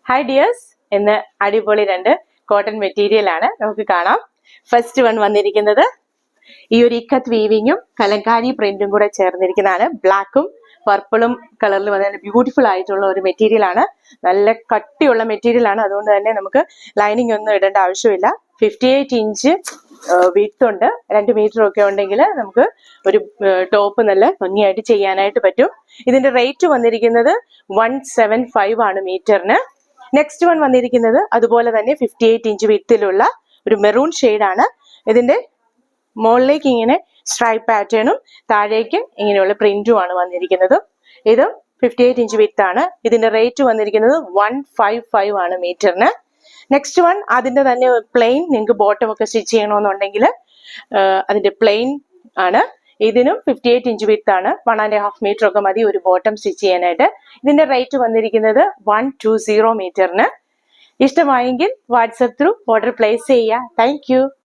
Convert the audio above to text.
Hi dears, ഇന്ന് അടിപൊളി രണ്ട് കോട്ടൺ മെറ്റീരിയൽ ആണ് നമുക്ക് കാണാം. ഫസ്റ്റ് വൺ വന്നിരിക്കുന്നത് ഈ ഒരു ഇക്കത്ത് വീവിങ്ങും കലങ്കാരി പ്രിന്റും കൂടെ ചേർന്നിരിക്കുന്നതാണ്. ബ്ലാക്കും പർപ്പിളും കളറിൽ വന്ന ബ്യൂട്ടിഫുൾ ആയിട്ടുള്ള ഒരു മെറ്റീരിയൽ ആണ്. നല്ല കട്ടിയുള്ള മെറ്റീരിയൽ ആണ്. അതുകൊണ്ട് തന്നെ നമുക്ക് ലൈനിങ് ഒന്നും ഇടേണ്ട ആവശ്യമില്ല. 58 ഇഞ്ച് വിഡ്ത്ത് ഉണ്ട്. 2 മീറ്റർ ഒക്കെ ഉണ്ടെങ്കിൽ നമുക്ക് ഒരു ടോപ്പ് നല്ല ഭംഗിയായിട്ട് ചെയ്യാനായിട്ട് പറ്റും. ഇതിന്റെ റേറ്റ് വന്നിരിക്കുന്നത് 175 ആണ് മീറ്ററിന്. നെക്സ്റ്റ് വൺ വന്നിരിക്കുന്നത് അതുപോലെ തന്നെ 58 ഇഞ്ച് വിഡ്ത്തിലുള്ള ഒരു മെറൂൺ ഷെയ്ഡാണ്. ഇതിന്റെ മുകളിലേക്ക് ഇങ്ങനെ സ്ട്രൈപ്പ് പാറ്റേണും താഴേക്ക് ഇങ്ങനെയുള്ള പ്രിന്റും ആണ് വന്നിരിക്കുന്നത്. ഇതും 58 ഇഞ്ച് വിഡ്ത്ത് ആണ്. ഇതിന്റെ റേറ്റ് വന്നിരിക്കുന്നത് 155 ആണ് മീറ്ററിന്. നെക്സ്റ്റ് വൺ അതിന്റെ തന്നെ പ്ലെയിൻ, നിങ്ങൾക്ക് ബോട്ടം ഒക്കെ സ്റ്റിച്ച് ചെയ്യണമെന്നുണ്ടെങ്കിൽ അതിന്റെ പ്ലെയിൻ ആണ്. ഇതിനും 58 ഇഞ്ച് വിഡ്ത്ത് ആണ്. 1.5 മീറ്റർ ഒക്കെ മതി ഒരു ബോട്ടം സ്റ്റിച്ച് ചെയ്യാനായിട്ട്. ഇതിന്റെ റേറ്റ് വന്നിരിക്കുന്നത് 120 മീറ്ററിന്. ഇഷ്ടമായെങ്കിൽ വാട്സപ്പ് ത്രൂ ഓർഡർ പ്ലേസ് ചെയ്യുക. Thank you.